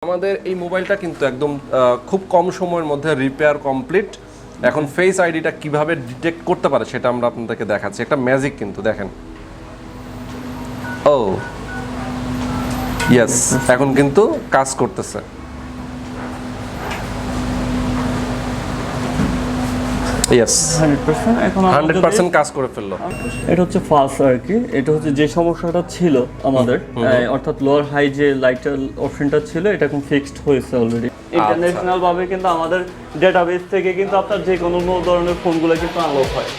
আমাদের এই মোবাইলটা কিন্তু একদম খুব কম সময়ের মধ্যে রিপেয়ার কমপ্লিট। এখন ফেস আইডিটা কিভাবে ডিটেক্ট করতে পারে সেটা আমরা আপনাদেরকে দেখাচ্ছি। একটা ম্যাজিক কিন্তু দেখেন। ও ইয়েস, এখন কিন্তু কাজ করতেছে। ইয়েস 100% এখন 100% কাজ করে ফেললো। এটা হচ্ছে ফাস্ট আর কি। এটা হচ্ছে যে সমস্যাটা ছিল আমাদের, অর্থাৎ লোয়ার হাই যে লাইটার অপশনটা ছিল এটা এখন ফিক্সড হয়েছে অলরেডি। ইন্টারন্যাশনাল ভাবে কিন্তু আমাদের ডেটাবেস থেকে কিন্তু আপনার যে কোনো ধরনের ফোনগুলো কিন্তু আনলক হয়।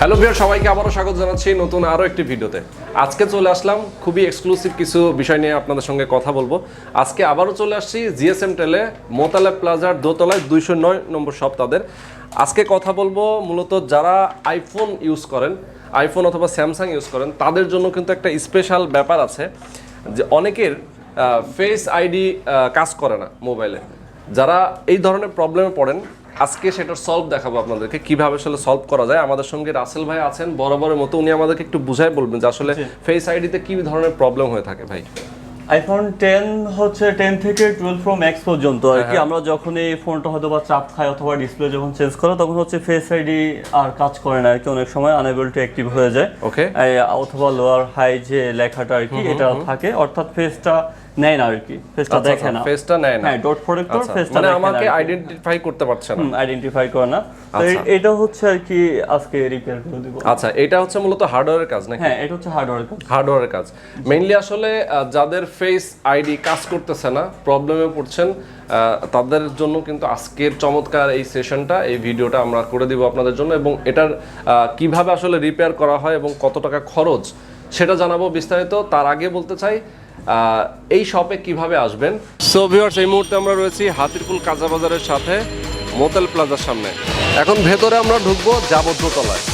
হ্যালো ভিউয়ার, সবাইকে আবারও স্বাগত জানাচ্ছি নতুন আরও একটি ভিডিওতে। আজকে চলে আসলাম খুবই এক্সক্লুসিভ কিছু বিষয় নিয়ে আপনাদের সঙ্গে কথা বলবো। আজকে আবারও চলে আসছি জিএসএম টেলে, মোতালেব প্লাজার দোতলায় 209 নম্বর শপ তাদের। আজকে কথা বলবো মূলত যারা আইফোন ইউজ করেন, আইফোন অথবা স্যামসাং ইউজ করেন, তাদের জন্য কিন্তু একটা স্পেশাল ব্যাপার আছে যে অনেকের ফেস আইডি কাজ করে না মোবাইলে। যারা এই ধরনের প্রবলেমে পড়েন, আজকে সেটার সলভ দেখাবো আপনাদেরকে কিভাবে আসলে সলভ করা যায়। আমাদের সঙ্গে রাসেল ভাই আছেন বরাবরের মতো, উনি আমাদেরকে একটু বুঝাই বলবেন যে আসলে ফেস আইডিতে কি ধরনের প্রবলেম হয়ে থাকে। ভাই, আইফোন 10 হচ্ছে 10 থেকে 12 প্রো ম্যাক্স পর্যন্ত আর কি। আমরা যখন এই ফোনটা হয়তো বা চাপ খায় অথবা ডিসপ্লে যখন চেঞ্জ করে তখন হচ্ছে ফেস আইডি আর কাজ করে না আর কি। অনেক সময় আনএবল টু অ্যাক্টিভ হয়ে যায়। ওকে, অথবা লোয়ার হাই যে লেখাটা আর কি এটা থাকে, অর্থাৎ ফেসটা নেয় না আর কি, ফেসটা দেখে না, ফেসটা নেয় না। হ্যাঁ, ডট প্রোটেক্টর ফেসটা মানে আমাকে আইডেন্টিফাই করতে পারছে না, আইডেন্টিফাই করে না। তো এটা হচ্ছে আর কি আজকে রিপেয়ার করে দেব। আচ্ছা, এটা হচ্ছে মূলত হার্ডওয়্যারের কাজ নাকি? হ্যাঁ, এটা হচ্ছে হার্ডওয়্যারের কাজ। হার্ডওয়্যারের কাজ মেইনলি আসলে যাদের ফেস আইডি কাজ করতেছে না, প্রবলেমে পড়ছেন, তাদের জন্য কিন্তু আজকের চমৎকার এই সেশনটা, এই ভিডিওটা আমরা করে দিব আপনাদের জন্য। এবং এটার কিভাবে আসলে রিপেয়ার করা হয় এবং কত টাকা খরচ সেটা জানাবো বিস্তারিত। তার আগে বলতে চাই এই শপে কিভাবে আসবেন। সো ভিউয়ার্স, এই মুহূর্তে আমরা রয়েছি হাতিরপুল কাঁচা বাজারের সাথে মোতাল প্লাজার সামনে। এখন ভেতরে আমরা ঢুকবো, যাবো দোতলায়।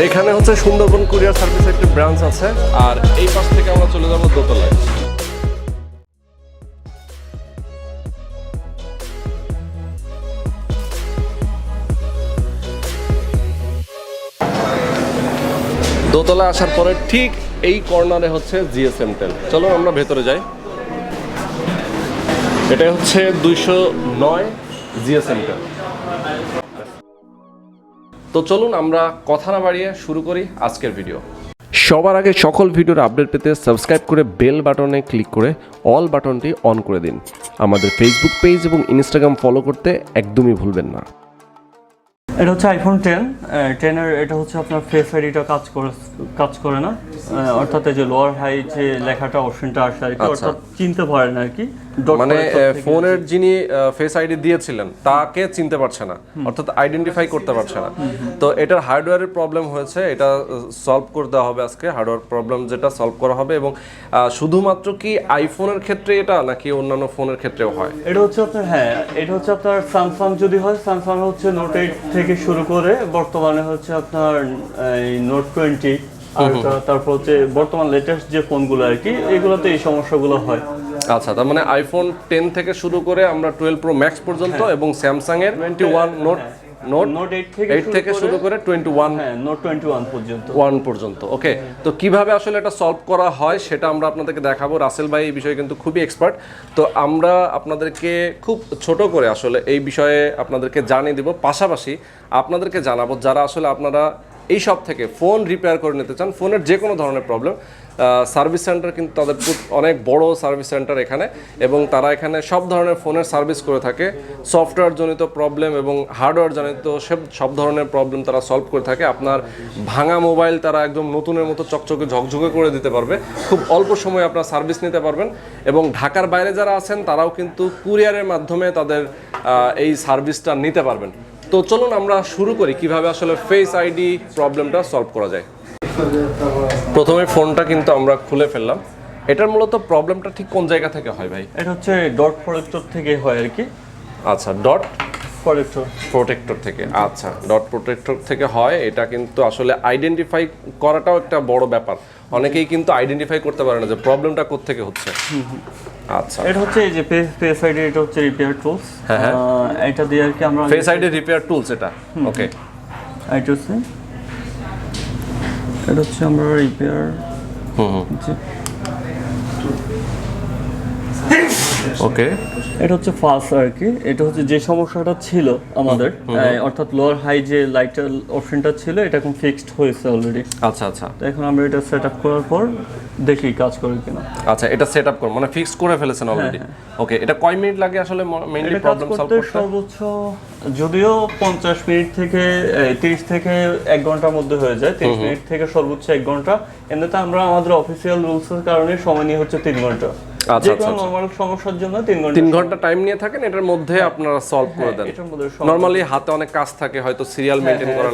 এখানে হচ্ছে সুন্দরবন কুরিয়ার সার্ভিস একটি ব্রাঞ্চ আছে, আর এই পাশ থেকে আমরা চলে যাবো দোতলায়। দোতলায় আসার পরে ঠিক এই কর্নারে হচ্ছে জিএসএম টেল। চলো আমরা ভেতরে যাই। এটা হচ্ছে 209 জিএসএম টেল। তো চলুন আমরা কথা না বাড়িয়ে শুরু করি আজকের ভিডিও। সবার আগে সকল ভিডিওর আপডেট পেতে সাবস্ক্রাইব করে বেল বাটনে ক্লিক করে অল বাটনটি অন করে দিন। আমাদের ফেসবুক পেজ এবং ইনস্টাগ্রাম ফলো করতে একদমই ভুলবেন না। এটা হচ্ছে আইফোন 10 এর। এটা হচ্ছে আপনার ফেস আইডিটা কাজ করে না, অর্থাৎ এই যে লোয়ার হাই যে লেখাটা অপশনটা আসে আর কি, অর্থাৎ চিনতে পারে না আর কি। মানে ফোনের যিনি ফেস আইডি দিয়েছিলেন তাকে চিনতে পারছে না, অর্থাৎ আইডেন্টিফাই করতে পারছে না। তো এটার হার্ডওয়্যারের প্রবলেম হয়েছে, এটা সলভ করে দেওয়া হবে আজকে। হার্ডওয়্যার প্রবলেম যেটা সলভ করা হবে। এবং শুধুমাত্র কি আইফোনের ক্ষেত্রে এটা নাকি অন্যান্য ফোনের ক্ষেত্রেও হয়? এটা হচ্ছে আপনার, হ্যাঁ, এটা হচ্ছে আপনার স্যামসাং যদি হয়, স্যামসাং হচ্ছে নোট 8 থেকে শুরু করে বর্তমানে হচ্ছে আপনার নোট 20, আর তারপর হচ্ছে বর্তমান লেটেস্ট যে ফোনগুলো আর কি, এগুলোতে এই সমস্যাগুলো হয়। আচ্ছা, তার মানে আইফোন 10 থেকে শুরু করে আমরা 12 প্রো ম্যাক্স পর্যন্ত এবং স্যামসাং এর 21 নোট 8 থেকে শুরু করে 21, হ্যাঁ, নোট 21 পর্যন্ত। ওকে, তো কিভাবে আসলে এটা সলভ করা হয় সেটা আমরা আপনাদেরকে দেখাবো। রাসেল ভাই এই বিষয়ে কিন্তু খুবই এক্সপার্ট। তো আমরা আপনাদেরকে খুব ছোট করে আসলে এই বিষয়ে আপনাদেরকে জানিয়ে দিব, পাশাপাশি আপনাদেরকে জানাবো যারা আসলে আপনারা এই সব থেকে ফোন রিপেয়ার করে নিতে চান, ফোনের যে কোনো ধরনের প্রবলেম, সার্ভিস সেন্টার কিন্তু তাদের অনেক বড় সার্ভিস সেন্টার এখানে, এবং তারা এখানে সব ধরনের ফোনের সার্ভিস করে থাকে। সফটওয়্যার জনিত প্রবলেম এবং হার্ডওয়্যার জনিত সব ধরনের প্রবলেম তারা সলভ করে থাকে। আপনার ভাঙা মোবাইল তারা একদম নতুনের মতো চকচকে ঝকঝকে করে দিতে পারবে, খুব অল্প সময়ে আপনার সার্ভিস নিতে পারবেন। এবং ঢাকার বাইরে যারা আছেন তারাও কিন্তু কুরিয়ারের মাধ্যমে তাদের এই সার্ভিসটা নিতে পারবেন। তো চলুন আমরা শুরু করি কিভাবে আসলে ফেস আইডি প্রবলেমটা সলভ করা যায়। প্রথমে ফোনটা কিন্তু আমরা খুলে ফেললাম, এটার মূলত প্রবলেমটা ঠিক কোন জায়গা থেকে হয় ভাই? এটা হচ্ছে ডট প্রোটেক্টর থেকে হয় আর কি। আচ্ছা, ডট প্রোটেক্টর থেকে। আচ্ছা, ডট প্রোটেক্টর থেকে হয়। এটা কিন্তু আসলে আইডেন্টিফাই করাটাও একটা বড় ব্যাপার। অনেকেই কিন্তু আইডেন্টিফাই করতে পারে না যে প্রবলেমটা কোত্থেকে হচ্ছে। আচ্ছা, এটা হচ্ছে এই যে ফেস আইডি, এটা হচ্ছে রিপেয়ার টুলস। এটা দিয়ে আর কি আমরা ফেস আইডি রিপেয়ার টুলস এটা। ওকে, এটা হচ্ছে আমরা রিপেয়ার। ওকে, এটা হচ্ছে ফাস্ট আর কি। এটা হচ্ছে যে সমস্যাটা ছিল আমাদের, অর্থাৎ লোয়ার হাই যে লাইটার অপশনটা ছিল, এটা এখন ফিক্সড হয়েছে অলরেডি। আচ্ছা আচ্ছা, তো এখন আমরা এটা সেট আপ করার পর দেখি কাজ করে কিনা। আচ্ছা, এটা সেট আপ মানে ফিক্সড করে ফেলেছেন অলরেডি। ওকে, এটা কয় মিনিট লাগে আসলে মেইনলি প্রবলেম সলভ করতে? সর্বোচ্চ যদিও 50 মিনিট থেকে 30 থেকে 1 ঘন্টার মধ্যে হয়ে যায়। 30 মিনিট থেকে সর্বোচ্চ 1 ঘন্টা। এমনিতে আমরা আমাদের অফিসিয়াল রুলসের কারণে সময় নিয়ে হচ্ছে 3 ঘন্টা। আচ্ছা, নরমাল সমস্যার জন্য 3 ঘন্টা টাইম নিয়ে থাকেন, এটার মধ্যে আপনারা সলভ করে দেন। নরমালি হাতে অনেক কাজ থাকে, হয়তো সিরিয়াল মেইনটেইন করা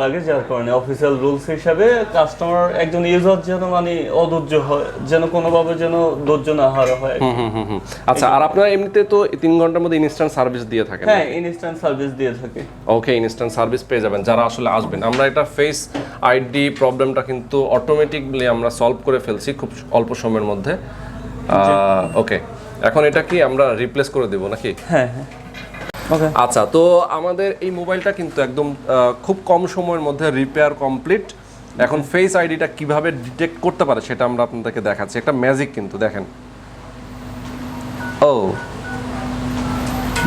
লাগে, যার কারণে অফিসিয়াল রুলস হিসাবে কাস্টমার একজন ইউজার যেন মানে অধৈর্য হয়, যেন কোনোভাবে যেন ধৈর্য না হারা হয়। আচ্ছা, আর আপনারা এমনিতে তো 3 ঘন্টার মধ্যে ইনস্ট্যান্ট সার্ভিস দিয়ে থাকেন? হ্যাঁ, ইনস্ট্যান্ট সার্ভিস দিয়ে থাকি। ওকে, ইনস্ট্যান্ট সার্ভিস পেয়ে যাবেন যারা আসলে আসবেন। আমরা এটা ফেস আইডি প্রবলেমটা কিন্তু অটোমেটিকলি আমরা সলভ করে ফেলছি খুব অল্প সময়ের মধ্যে। ওকে, এখন এটা কি আমরা রিপ্লেস করে দেব নাকি? হ্যাঁ, ওকে। আচ্ছা, তো আমাদের এই মোবাইলটা কিন্তু একদম খুব কম সময়ের মধ্যে রিপেয়ার কমপ্লিট। এখন ফেস আইডিটা কিভাবে ডিটেক্ট করতে পারে সেটা আমরা আপনাদেরকে দেখাচ্ছি। একটা ম্যাজিক কিন্তু দেখেন। ও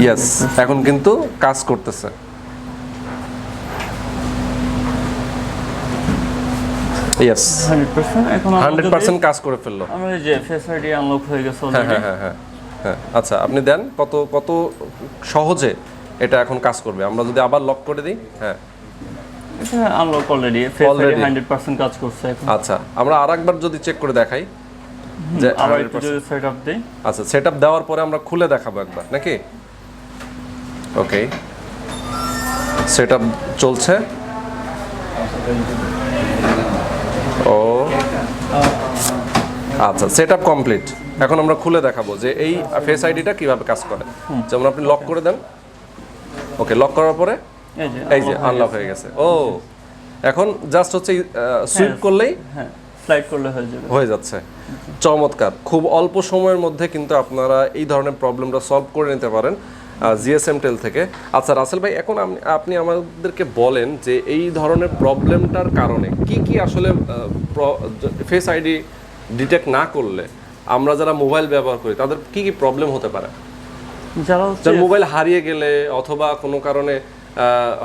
ইয়েস, এখন কিন্তু কাজ করতেছে। ইয়েস, 100% এখন 100% কাজ করে ফেললো। আমরা এই যে ফেস আইডি আনলক হয়ে গেছে অলরেডি। হ্যাঁ, আচ্ছা, আপনি দেন কত সহজে এটা এখন কাজ করবে। আমরা যদি আবার লক করে দিই, হ্যাঁ, এটা আনলক অলরেডি, ফেস আইডি 100% কাজ করছে এখন। আচ্ছা, আমরা আরেকবার যদি চেক করে দেখাই যে আবার একটু যদি সেটআপ দেই। আচ্ছা, সেটআপ দেওয়ার পরে আমরা খুলে দেখাবো একবার নাকি? ওকে, সেটআপ চলছে। ও আচ্ছা, সেটআপ কমপ্লিট। এখন আমরা খুলে দেখাবো যে এই ফেস আইডিটা কিভাবে কাজ করে। যেমন আপনি লক করে দেন। ওকে, লক করার পরে এই যে আনলক হয়ে গেছে। ও, এখন জাস্ট হচ্ছে সুইপ করলেই, স্লাইড করলে হয়ে যাচ্ছে। চমৎকার, খুব অল্প সময়ের মধ্যে কিন্তু আপনারা এই ধরনের প্রবলেমটা সলভ করে নিতে পারেন জিএসএম টেল থেকে। আচ্ছা রাসেল ভাই, এখন আপনি আমাদেরকে বলেন যে এই ধরনের প্রবলেমটার কারণে কি আসলে ফেস আইডি ডিটেক্ট না করলে আমরা যারা মোবাইল ব্যবহার করি তাদের কি প্রবলেম হতে পারে? যারা মোবাইল হারিয়ে গেলে অথবা কোনো কারণে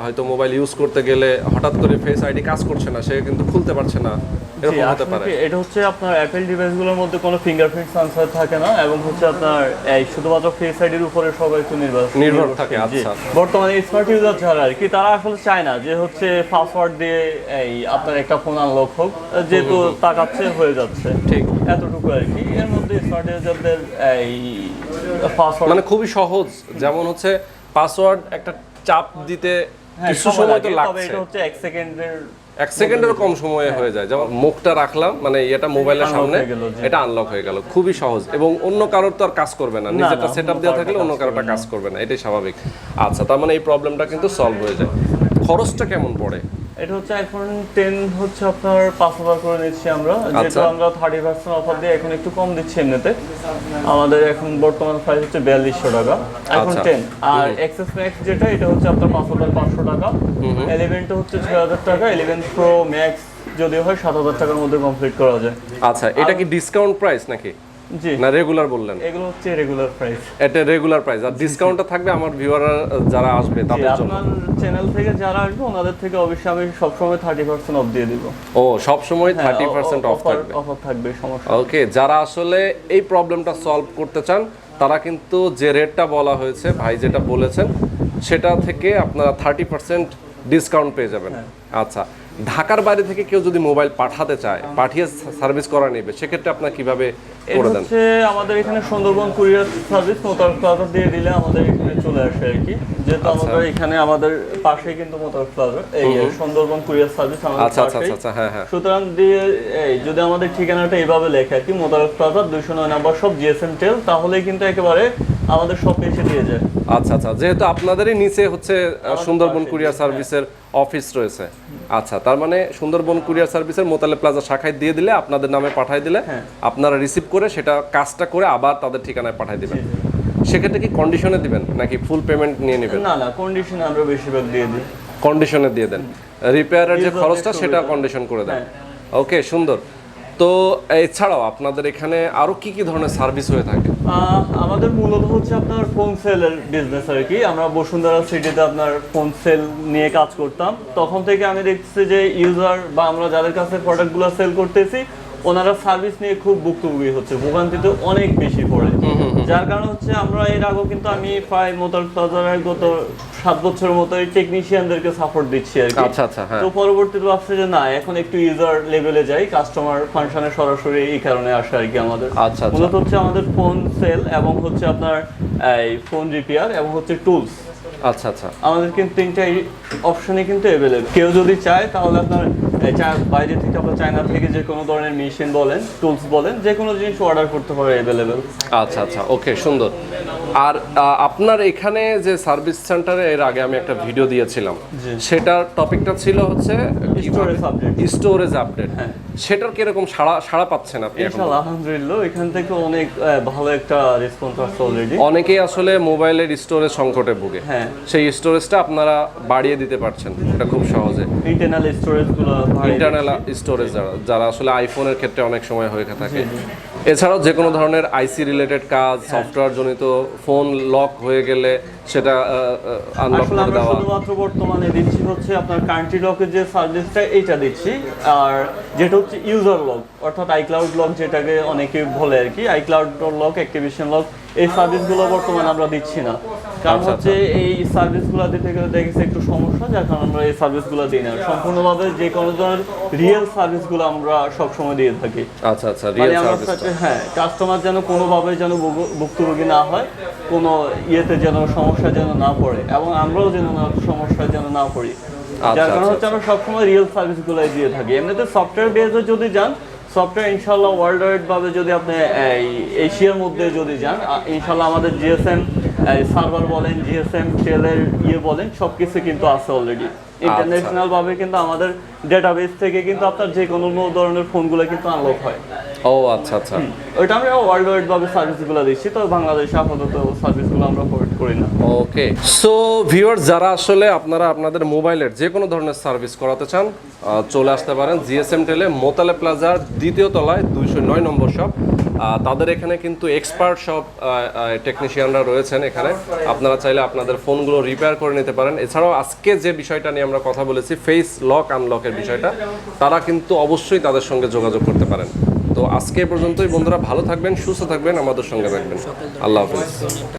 হয়তো মোবাইল ইউজ করতে গেলে হঠাৎ করে ফেস আইডি কাজ করছে না, সে কিন্তু খুলতে পারছে না, এরকম হতে পারে। এটা হচ্ছে আপনার অ্যাপল ডিভাইসগুলোর মধ্যে কোনো ফিঙ্গারপ্রিন্ট সেন্সর থাকে না, এবং হচ্ছে আপনার এই শুধুমাত্র ফেস আইডির উপরে সবাই তো নির্ভর থাকে। আচ্ছা, বর্তমানে স্মার্ট ইউজার যারা আর কি, তারা আসলে চায় না যে হচ্ছে পাসওয়ার্ড দিয়ে এই আপনার একটা ফোন আনলক হোক, যেহেতু তাকাচ্ছে হয়ে যাচ্ছে, ঠিক এতটুকু আর কি। এর মধ্যে স্মার্ট ইউজারদের এই পাসওয়ার্ড মানে খুবই সহজ, যেমন হচ্ছে পাসওয়ার্ড একটা চাপ দিতে কিছু সময় তো লাগছে, এটা হচ্ছে 1 সেকেন্ডের কম সময়ে হয়ে যায়। যেমন মুখটা রাখলাম, মানে এটা মোবাইলের সামনে, এটা আনলক হয়ে গেল, খুবই সহজ। এবং অন্য কারোর তো আর কাজ করবে না, নিজেরটা সেটআপ দেওয়া থাকলে অন্য কারোটা কাজ করবে না, এটাই স্বাভাবিক। আচ্ছা, তার মানে এই প্রবলেমটা কিন্তু সলভ হয়ে যায়। খরচটা কেমন পড়ে? এটা হচ্ছে আইফোন 10 হচ্ছে আপনার 5000 করে নিচ্ছি আমরা, যেটা আমরা 30% অফার দিয়ে এখন একটু কম দিচ্ছি। এমনিতে আমাদের এখন বর্তমান প্রাইস হচ্ছে 4200 টাকা আইফোন 10। আর এক্সএস ম্যাক্স যেটা, এটা হচ্ছে আপনার 5500 টাকা। 11 টা হচ্ছে 6000 টাকা। 11 প্রো ম্যাক্স যদি হয় 7000 টাকার মধ্যে কমপ্লিট করা যায়। আচ্ছা, এটা কি ডিসকাউন্ট প্রাইস নাকি? জি না, রেগুলার বললেন? এগুলো হচ্ছে রেগুলার প্রাইস। এটা রেগুলার প্রাইস, আর ডিসকাউন্টটা থাকবে আমার ভিউয়াররা যারা আসবে তাদের জন্য। আপনার চ্যানেল থেকে যারা আসবে ওনাদের থেকে অবশ্যই আমি সব সময় 30% অফ দিয়ে দিব। ও, সব সময় 30% অফ থাকবে? অফার থাকবে, সমস্যা। ওকে, যারা আসলে এই প্রবলেমটা সলভ করতে চান তারা কিন্তু যে রেটটা বলা হয়েছে, ভাই যেটা বলেছেন, সেটা থেকে আপনারা 30% ডিসকাউন্ট পেয়ে যাবেন। আচ্ছা, ঢাকার বাইরে থেকে কেউ যদি মোবাইল পাঠাতে চায়, পাঠিয়ে সার্ভিস করা নেবে, সেক্ষেত্রে আপনারা কিভাবে করে দেন? হচ্ছে আমাদের এখানে Sundarban courier service Motalib plaza দিয়ে দিলে আমাদের এখানে চলে আসে আর কি, যেহেতু আমাদের এখানে আমাদের পাশে কিন্তু মোতালিব প্লাজা, এই সুন্দরবন কুরিয়ার সার্ভিস আমাদের পাশে। হ্যাঁ হ্যাঁ। সুতরাং দিয়ে যদি আমাদের ঠিকানাটা এইভাবে লেখা আর কি, মোতালিব প্লাজা 209 নম্বর শপ GSM টেল, তাহলে কিন্তু একেবারে আমাদের শপে এসে দিয়ে যায়। আচ্ছা, যেহেতু আপনাদেরই নিচে হচ্ছে সুন্দরবন কুরিয়ার সার্ভিসের অফিস রয়েছে। আচ্ছা, তার মানে সুন্দরবন কুরিয়ার সার্ভিসের মোতালিব প্লাজা শাখায় দিয়ে দিলে, আপনাদের নামে পাঠিয়ে দিলে আপনারা রিসিভ করে সেটা কাজটা করে আবার তাদের ঠিকানায় পাঠিয়ে দিবেন। সেক্ষেত্রে কি কন্ডিশনে দিবেন নাকি ফুল পেমেন্ট নিয়ে নেবেন? না, কন্ডিশনে আমরা বেশিরভাগ দিয়ে দিই। কন্ডিশনে দিয়ে দেন, রিপেয়ারের যে খরচটা সেটা কন্ডিশন করে দেন। ওকে, সুন্দর। তো এছাড়াও আপনাদের এখানে আরো কি কি ধরনের সার্ভিস হয়ে থাকে? আমাদের মূলত হচ্ছে আপনার ফোন সেলের বিজনেস আর কি। আমরা বসুন্ধরা সিটিতে আপনার ফোন সেল নিয়ে কাজ করতাম, তখন থেকে আমি দেখছি যে ইউজার বা আমরা যাদের কাছে প্রোডাক্টগুলো সেল করতেছি ওনারা সার্ভিস নিয়ে খুব ভুক্তভোগী হচ্ছে, ভোগান্তিতে অনেক বেশি পড়ে। যার কারণ হচ্ছে আমরা এর আগেও কিন্তু আমি প্রায় মোতালিব প্লাজার গত 7 বছরের মতো এই টেকনিশিয়ানদেরকে সাপোর্ট দিচ্ছি আর কি। আচ্ছা, হ্যাঁ। তো পরবর্তীতে ভাবছি যে না, এখন একটু ইউজার লেভেলে যাই, কাস্টমার ফাংশনে সরাসরি এই কারণে আসে আর কি আমাদের। আচ্ছা। মূলত হচ্ছে আমাদের ফোন সেল এবং হচ্ছে আপনার এই ফোন রিপেয়ার এবং হচ্ছে টুলস। আচ্ছা। আমাদের কিন্তু 3টা অপশনে কিন্তু अवेलेबल। কেউ যদি চায় তাহলে আপনার বাইরে থেকে আপনার চায়না থেকে যে কোনো ধরনের মেশিন বলেন, টুলস বলেন, যে কোনো জিনিস অর্ডার করতে পারে अवेलेबल। আচ্ছা, ওকে, সুন্দর। আর আপনার এখানে যে সার্ভিস সেন্টারে এর আগে আমি একটা ভিডিও দিয়েছিলাম, সেটার টপিকটা ছিল হচ্ছে স্টোরেজ আপডেট। সেটার কিরকম সাড়া পাচ্ছেন আপনি? ইনশাআল্লাহ আলহামদুলিল্লাহ, এখান থেকে অনেক ভালো একটা রেসপন্স আসছে অলরেডি। অনেকেই আসলে মোবাইলের স্টোরেজ সংকটে ভোগে, সেই স্টোরেজটা আপনারা বাড়িয়ে দিতে পারছেন এটা খুব সহজে। ইন্টারনাল স্টোরেজ যারা আসলে আইফোনের ক্ষেত্রে অনেক সময় হয়ে থাকে। এছাড়াও যে কোনো ধরনের আইসি রিলেটেড কাজ, সফটওয়্যার জনিত ফোন লক হয়ে গেলে সেটা আনলক করে দেওয়া। আমরা শুধুমাত্র বর্তমানে দিচ্ছি হচ্ছে আপনার কান্ট্রি লকের যে সার্ভিসটা এইটা দিচ্ছি, আর যেটা হচ্ছে ইউজার লক অর্থাৎ আইক্লাউড লক যেটাকে অনেকে বলে আর কি, আইক্লাউড লক, অ্যাক্টিভেশন লক, এই সার্ভিসগুলো বর্তমানে আমরা দিচ্ছি না। কারণ হচ্ছে এই সার্ভিসগুলো দিতে গেলে দেখেছি একটু সমস্যা, যার কারণে আমরা এই সার্ভিসগুলো দিই না। সম্পূর্ণভাবে যে কোনো ধরনের রিয়েল সার্ভিসগুলো আমরা সবসময় দিয়ে থাকি। আচ্ছা, রিয়েল সার্ভিস। হ্যাঁ, কাস্টমার যেন কোনোভাবে যেন ভুক্তভোগী না হয়, কোনো ইয়েতে যেন সমস্যা যেন না পড়ে, এবং আমরাও যেন সমস্যা যেন না পড়ি। যার কারণে হচ্ছে আমরা সবসময় রিয়েল সার্ভিসগুলোই দিয়ে থাকি। এমনিতে সফটওয়্যার বেসে যদি যান, সফটওয়্যার ইনশাআল্লাহ ওয়ার্ল্ড ওয়াইড ভাবে যদি আপনি এশিয়ার মধ্যে যদি যান, ইনশাআল্লাহ আমাদের GSM সার্ভার বলেন, GSM টেলের বলেন, সবকিছু কিন্তু আছে অলরেডি। ইন্টারন্যাশনাল ভাবে কিন্তু আমাদের ডেটাবেস থেকে কিন্তু আপনার যে কোনো ধরনের ফোনগুলো কিন্তু আনলক হয়। ও আচ্ছা। ওইটা আমরা ওয়ার্ল্ড ওয়াইড ভাবে সার্ভিসগুলো দিচ্ছি, তো বাংলাদেশে আপাতত সার্ভিসগুলো আমরা প্রোভাইড করি না। ওকে, সো ভিউয়ার্স, যারা আসলে আপনারা আপনাদের মোবাইলের যে কোনো ধরনের সার্ভিস করাতে চান, চলে আসতে পারেন GSM টেলে মোতালিব প্লাজার 2য় তলায় 209 নম্বর শপ। তাদের এখানে কিন্তু এক্সপার্ট সব টেকনিশিয়ানরা রয়েছেন এখানে। আপনারা চাইলে আপনাদের ফোনগুলো রিপেয়ার করে নিতে পারেন। এছাড়াও আজকে যে বিষয়টা নিয়ে আমরা কথা বলেছি, ফেস লক আনলকের বিষয়টা, তারা কিন্তু অবশ্যই তাদের সঙ্গে যোগাযোগ করতে পারেন। তো আজকে পর্যন্তই বন্ধুরা, ভালো থাকবেন, সুস্থ থাকবেন, আমাদের সঙ্গে থাকবেন। আল্লাহ হাফেজ।